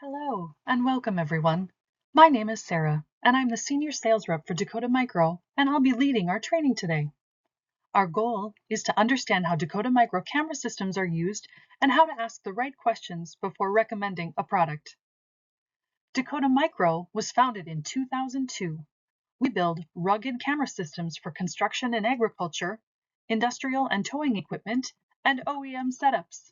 Hello and welcome everyone. My name is Sarah and I'm the Senior Sales Rep for Dakota Micro and I'll be leading our training today. Our goal is to understand how Dakota Micro camera systems are used and how to ask the right questions before recommending a product. Dakota Micro was founded in 2002. We build rugged camera systems for construction and agriculture, industrial and towing equipment, and OEM setups.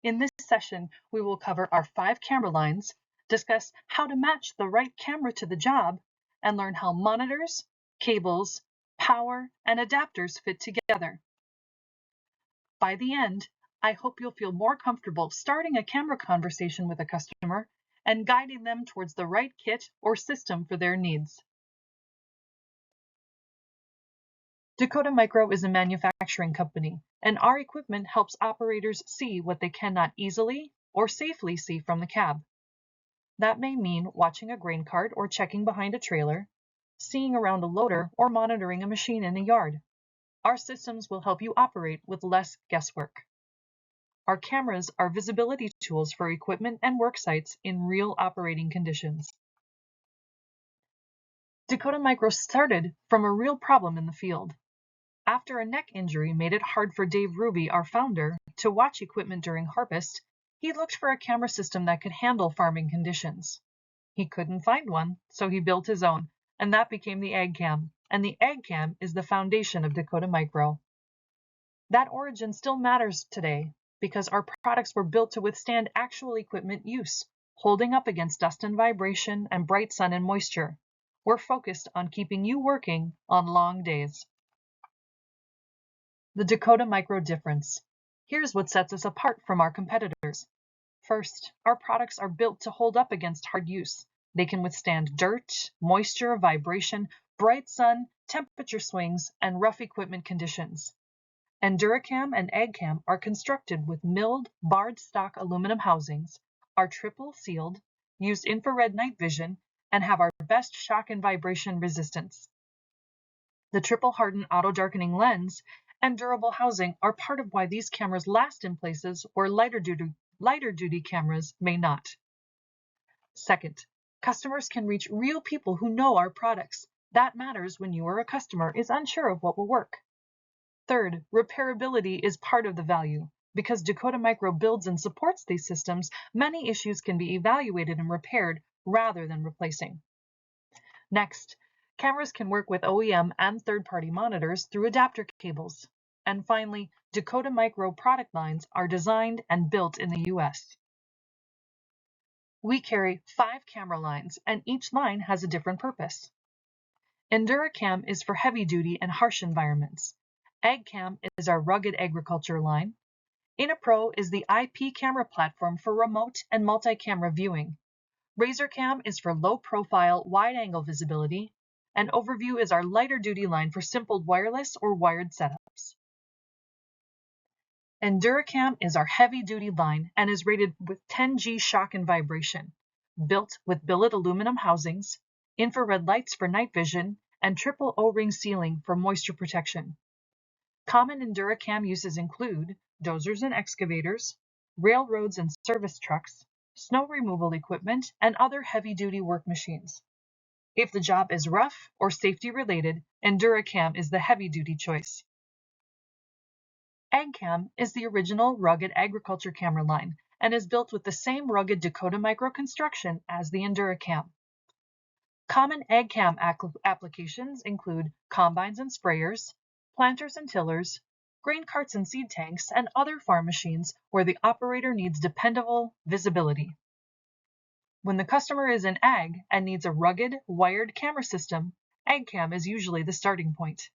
In this session, we will cover our 5 camera lines, discuss how to match the right camera to the job, and learn how monitors, cables, power, and adapters fit together. By the end, I hope you'll feel more comfortable starting a camera conversation with a customer and guiding them towards the right kit or system for their needs. Dakota Micro is a manufacturing company, and our equipment helps operators see what they cannot easily or safely see from the cab. That may mean watching a grain cart or checking behind a trailer, seeing around a loader, or monitoring a machine in a yard. Our systems will help you operate with less guesswork. Our cameras are visibility tools for equipment and work sites in real operating conditions. Dakota Micro started from a real problem in the field. After a neck injury made it hard for Dave Ruby, our founder, to watch equipment during harvest, he looked for a camera system that could handle farming conditions. He couldn't find one, so he built his own, and that became the AgCam, and the AgCam is the foundation of Dakota Micro. That origin still matters today because our products were built to withstand actual equipment use, holding up against dust and vibration and bright sun and moisture. We're focused on keeping you working on long days. The Dakota Micro difference. Here's what sets us apart from our competitors. First, our products are built to hold up against hard use. They can withstand dirt, moisture, vibration, bright sun, temperature swings, and rough equipment conditions. EnduraCam and AgCam are constructed with milled, barred stock aluminum housings, are triple sealed, use infrared night vision, and have our best shock and vibration resistance. The triple hardened auto darkening lens and durable housing are part of why these cameras last in places where lighter duty cameras may not. Second, customers can reach real people who know our products. That matters when you or a customer is unsure of what will work. Third, repairability is part of the value. Because Dakota Micro builds and supports these systems, many issues can be evaluated and repaired rather than replacing. Next, cameras can work with OEM and third-party monitors through adapter cables. And finally, Dakota Micro product lines are designed and built in the US. We carry 5 camera lines, and each line has a different purpose. EnduraCam is for heavy-duty and harsh environments. AgCam is our rugged agriculture line. InnoPro is the IP camera platform for remote and multi-camera viewing. RazerCam is for low-profile, wide-angle visibility, and Overview is our lighter-duty line for simple wireless or wired setups. EnduraCam is our heavy-duty line and is rated with 10G shock and vibration, built with billet aluminum housings, infrared lights for night vision, and triple O-ring sealing for moisture protection. Common EnduraCam uses include dozers and excavators, railroads and service trucks, snow removal equipment, and other heavy-duty work machines. If the job is rough or safety-related, EnduraCam is the heavy-duty choice. AgCam is the original rugged agriculture camera line and is built with the same rugged Dakota Micro construction as the EnduraCam. Common AgCam applications include combines and sprayers, planters and tillers, grain carts and seed tanks, and other farm machines where the operator needs dependable visibility. When the customer is in ag and needs a rugged, wired camera system, AgCam is usually the starting point.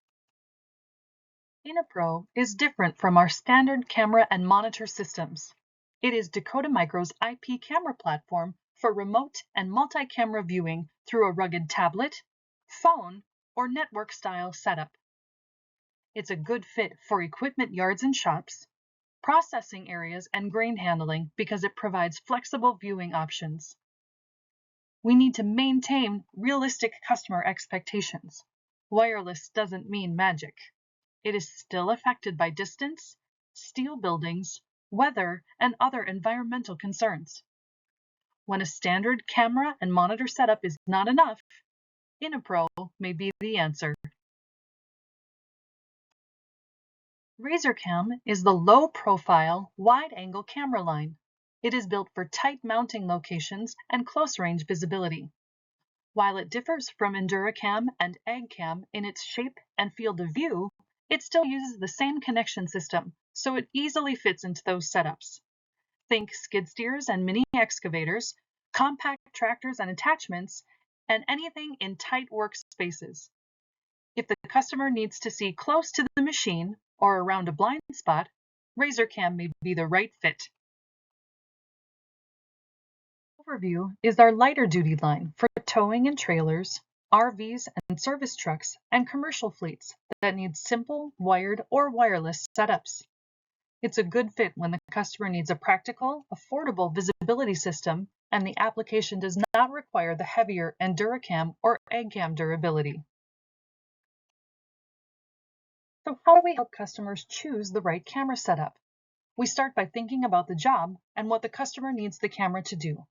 InnoPro is different from our standard camera and monitor systems. It is Dakota Micro's IP camera platform for remote and multi-camera viewing through a rugged tablet, phone, or network-style setup. It's a good fit for equipment yards and shops, processing areas, and grain handling because it provides flexible viewing options. We need to maintain realistic customer expectations. Wireless doesn't mean magic. It is still affected by distance, steel buildings, weather, and other environmental concerns. When a standard camera and monitor setup is not enough, InnoPro may be the answer. RazerCam is the low-profile, wide-angle camera line. It is built for tight mounting locations and close-range visibility. While it differs from EnduraCam and AgCam in its shape and field of view, it still uses the same connection system, so it easily fits into those setups. Think skid steers and mini excavators, compact tractors and attachments, and anything in tight workspaces. If the customer needs to see close to the machine or around a blind spot, RazerCam may be the right fit. Overview is our lighter duty line for towing and trailers, RVs and service trucks, and commercial fleets that need simple wired or wireless setups. It's a good fit when the customer needs a practical, affordable visibility system and the application does not require the heavier EnduraCam or AgCam durability. So how do we help customers choose the right camera setup? We start by thinking about the job and what the customer needs the camera to do.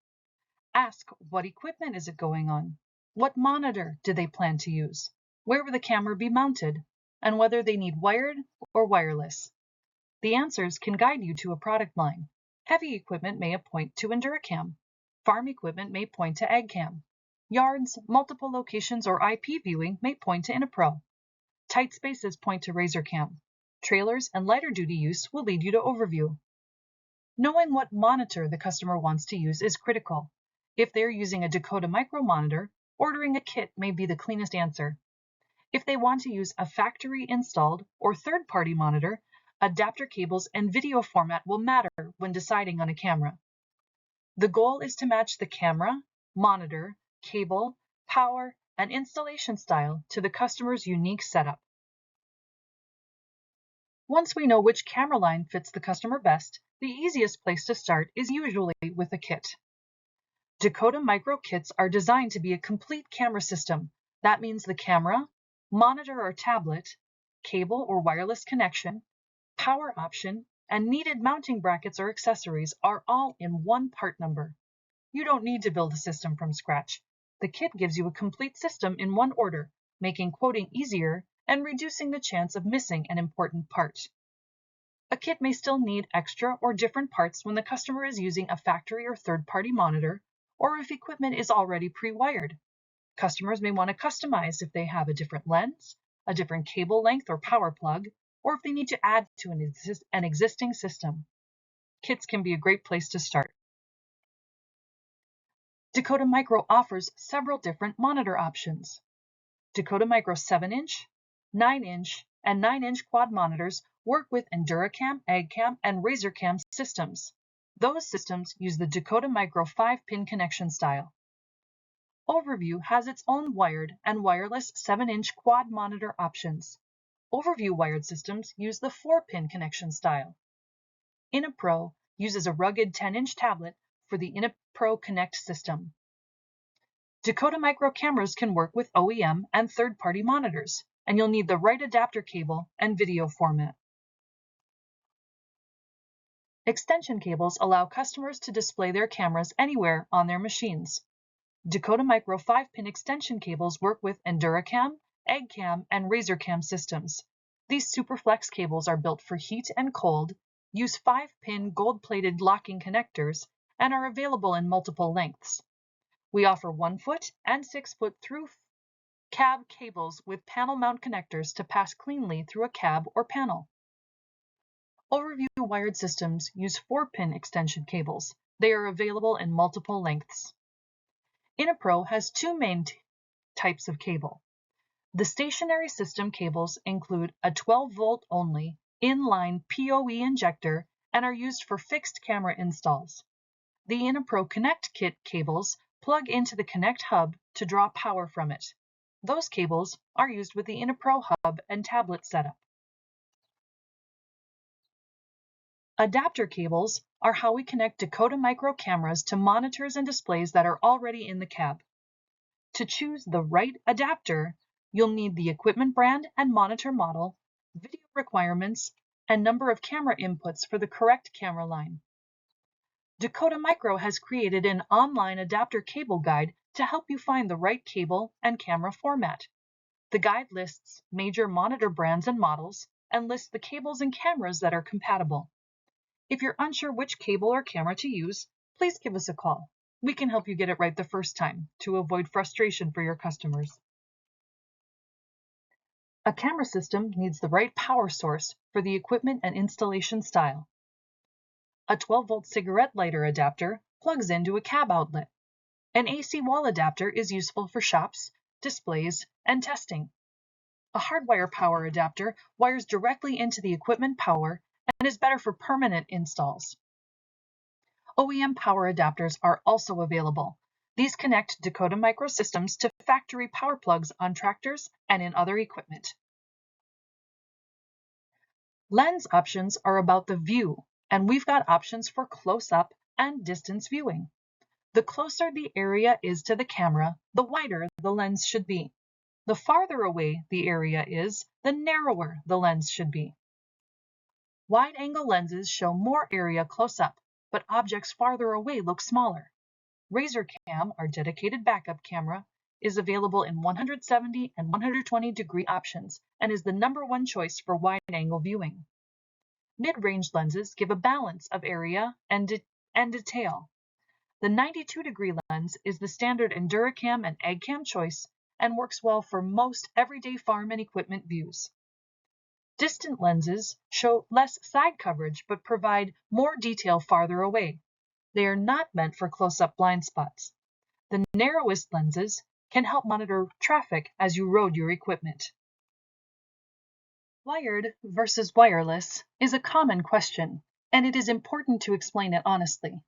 Ask what equipment is it going on? What monitor do they plan to use? Where will the camera be mounted? And whether they need wired or wireless. The answers can guide you to a product line. Heavy equipment may point to EnduraCam. Farm equipment may point to AgCam. Yards, multiple locations, or IP viewing may point to InnoPro. Tight spaces point to RazerCam. Trailers and lighter duty use will lead you to Overview. Knowing what monitor the customer wants to use is critical. If they're using a Dakota Micro monitor, ordering a kit may be the cleanest answer. If they want to use a factory installed or third-party monitor, adapter cables and video format will matter when deciding on a camera. The goal is to match the camera, monitor, cable, power, and installation style to the customer's unique setup. Once we know which camera line fits the customer best, the easiest place to start is usually with a kit. Dakota Micro kits are designed to be a complete camera system. That means the camera, monitor or tablet, cable or wireless connection, power option, and needed mounting brackets or accessories are all in one part number. You don't need to build a system from scratch. The kit gives you a complete system in one order, making quoting easier and reducing the chance of missing an important part. A kit may still need extra or different parts when the customer is using a factory or third-party monitor, or if equipment is already pre-wired. Customers may want to customize if they have a different lens, a different cable length or power plug, or if they need to add to an existing system. Kits can be a great place to start. Dakota Micro offers several different monitor options. Dakota Micro 7-inch, 9-inch, and 9-inch quad monitors work with EnduraCam, AgCam, and RazerCam systems. Those systems use the Dakota Micro 5-pin connection style. Overview has its own wired and wireless 7-inch quad monitor options. Overview wired systems use the 4-pin connection style. InnoPro uses a rugged 10-inch tablet for the InnoPro Connect system. Dakota Micro cameras can work with OEM and third-party monitors, and you'll need the right adapter cable and video format. Extension cables allow customers to display their cameras anywhere on their machines. Dakota Micro 5-pin extension cables work with EnduraCam, AgCam, and RazerCam systems. These SuperFlex cables are built for heat and cold, use 5-pin gold-plated locking connectors, and are available in multiple lengths. We offer 1-foot and 6-foot through cab cables with panel mount connectors to pass cleanly through a cab or panel. Overview wired systems use 4-pin extension cables. They are available in multiple lengths. InnoPro has two main types of cable. The stationary system cables include a 12-volt only inline PoE injector and are used for fixed camera installs. The InnoPro Connect Kit cables plug into the Connect hub to draw power from it. Those cables are used with the InnoPro hub and tablet setup. Adapter cables are how we connect Dakota Micro cameras to monitors and displays that are already in the cab. To choose the right adapter, you'll need the equipment brand and monitor model, video requirements, and number of camera inputs for the correct camera line. Dakota Micro has created an online adapter cable guide to help you find the right cable and camera format. The guide lists major monitor brands and models and lists the cables and cameras that are compatible. If you're unsure which cable or camera to use, please give us a call. We can help you get it right the first time to avoid frustration for your customers. A camera system needs the right power source for the equipment and installation style. A 12-volt cigarette lighter adapter plugs into a cab outlet. An AC wall adapter is useful for shops, displays, and testing. A hardwire power adapter wires directly into the equipment power and is better for permanent installs. OEM power adapters are also available. These connect Dakota Micro systems to factory power plugs on tractors and in other equipment. Lens options are about the view, and we've got options for close-up and distance viewing. The closer the area is to the camera, the wider the lens should be. The farther away the area is, the narrower the lens should be. Wide-angle lenses show more area close-up, but objects farther away look smaller. RazerCam, our dedicated backup camera, is available in 170 and 120-degree options and is the #1 choice for wide-angle viewing. Mid-range lenses give a balance of area and detail. The 92-degree lens is the standard EnduraCam and AgCam choice and works well for most everyday farm and equipment views. Distant lenses show less side coverage but provide more detail farther away. They are not meant for close-up blind spots. The narrowest lenses can help monitor traffic as you road your equipment. Wired versus wireless is a common question, and it is important to explain it honestly.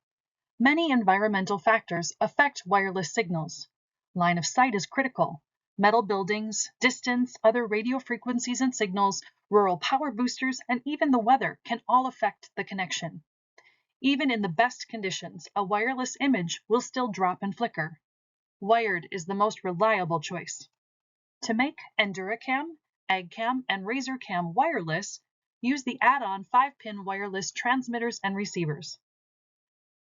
Many environmental factors affect wireless signals. Line of sight is critical. Metal buildings, distance, other radio frequencies and signals, rural power boosters, and even the weather can all affect the connection. Even in the best conditions, a wireless image will still drop and flicker. Wired is the most reliable choice. To make EnduraCam, AgCam, and RazerCam wireless, use the add-on 5-pin wireless transmitters and receivers.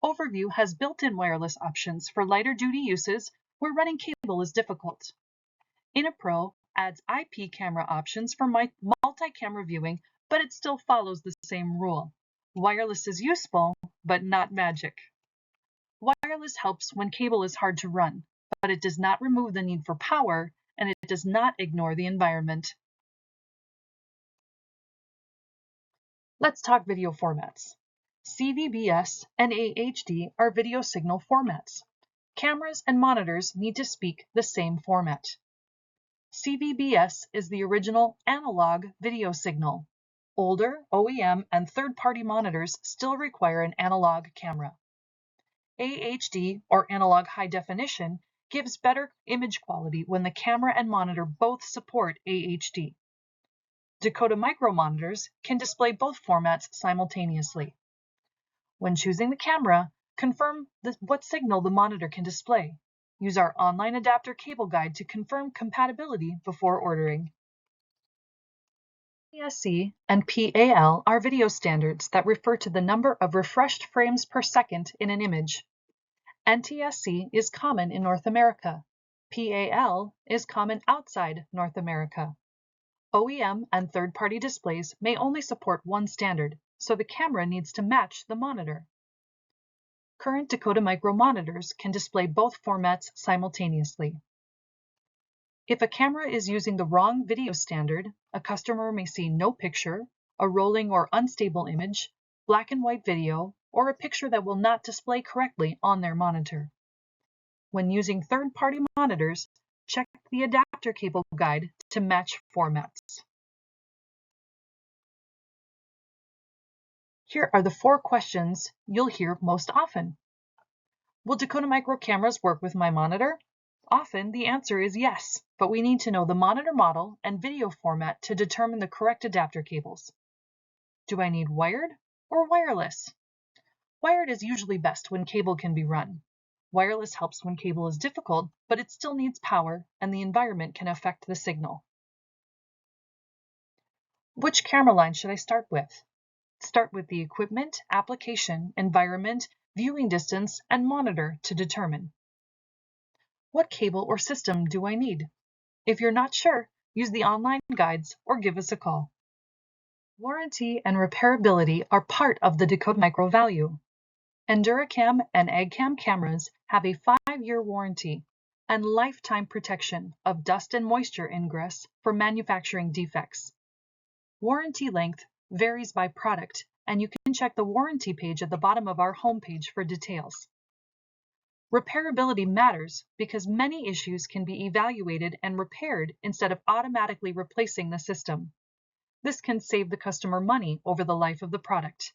Overview has built-in wireless options for lighter-duty uses where running cable is difficult. InnoPro adds IP camera options for multi-camera viewing, but it still follows the same rule. Wireless is useful, but not magic. Wireless helps when cable is hard to run, but it does not remove the need for power, and it does not ignore the environment. Let's talk video formats. CVBS and AHD are video signal formats. Cameras and monitors need to speak the same format. CVBS is the original analog video signal. Older OEM and third-party monitors still require an analog camera. AHD, or analog high definition, gives better image quality when the camera and monitor both support AHD. Dakota Micro monitors can display both formats simultaneously. When choosing the camera, confirm what signal the monitor can display. Use our online adapter cable guide to confirm compatibility before ordering. NTSC and PAL are video standards that refer to the number of refreshed frames per second in an image. NTSC is common in North America. PAL is common outside North America. OEM and third-party displays may only support one standard, so the camera needs to match the monitor. Current Dakota Micro monitors can display both formats simultaneously. If a camera is using the wrong video standard, a customer may see no picture, a rolling or unstable image, black and white video, or a picture that will not display correctly on their monitor. When using third-party monitors, check the adapter cable guide to match formats. Here are the 4 questions you'll hear most often. Will Dakota Micro cameras work with my monitor? Often the answer is yes, but we need to know the monitor model and video format to determine the correct adapter cables. Do I need wired or wireless? Wired is usually best when cable can be run. Wireless helps when cable is difficult, but it still needs power and the environment can affect the signal. Which camera line should I start with? Start with the equipment, application, environment, viewing distance, and monitor to determine. What cable or system do I need? If you're not sure, use the online guides or give us a call. Warranty and repairability are part of the Dakota Micro value. EnduraCam and AgCam cameras have a 5-year warranty and lifetime protection of dust and moisture ingress for manufacturing defects. Warranty length varies by product, and you can check the warranty page at the bottom of our homepage for details. Repairability matters because many issues can be evaluated and repaired instead of automatically replacing the system. This can save the customer money over the life of the product.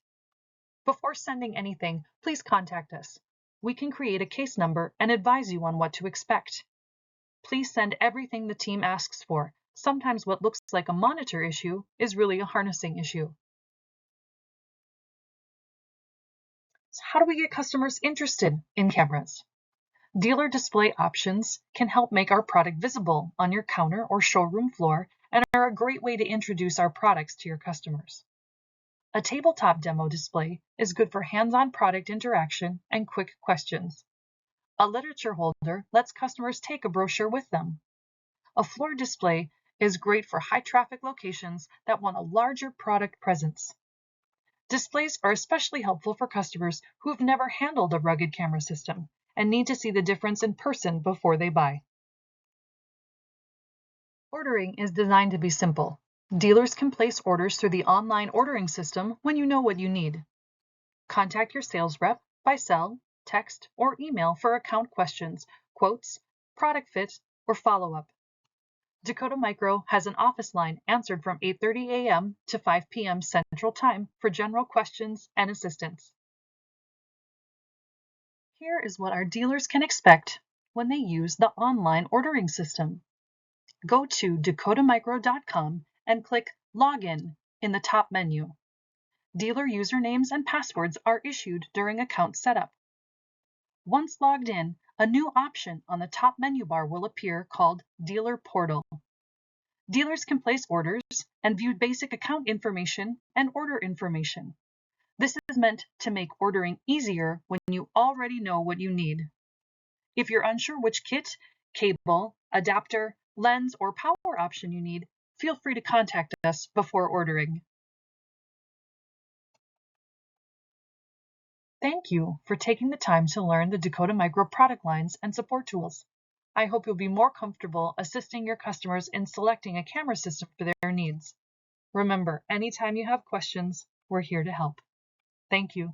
Before sending anything, please contact us. We can create a case number and advise you on what to expect. Please send everything the team asks for. Sometimes what looks like a monitor issue is really a harnessing issue. So how do we get customers interested in cameras? Dealer display options can help make our product visible on your counter or showroom floor and are a great way to introduce our products to your customers. A tabletop demo display is good for hands-on product interaction and quick questions. A literature holder lets customers take a brochure with them. A floor display is great for high-traffic locations that want a larger product presence. Displays are especially helpful for customers who have never handled a rugged camera system and need to see the difference in person before they buy. Ordering is designed to be simple. Dealers can place orders through the online ordering system when you know what you need. Contact your sales rep by cell, text, or email for account questions, quotes, product fit, or follow-up. Dakota Micro has an office line answered from 8:30 a.m. to 5 p.m. Central Time for general questions and assistance. Here is what our dealers can expect when they use the online ordering system. Go to dakotamicro.com and click Login in the top menu. Dealer usernames and passwords are issued during account setup. Once logged in, a new option on the top menu bar will appear called Dealer Portal. Dealers can place orders and view basic account information and order information. This is meant to make ordering easier when you already know what you need. If you're unsure which kit, cable, adapter, lens, or power option you need, feel free to contact us before ordering. Thank you for taking the time to learn the Dakota Micro product lines and support tools. I hope you'll be more comfortable assisting your customers in selecting a camera system for their needs. Remember, anytime you have questions, we're here to help. Thank you.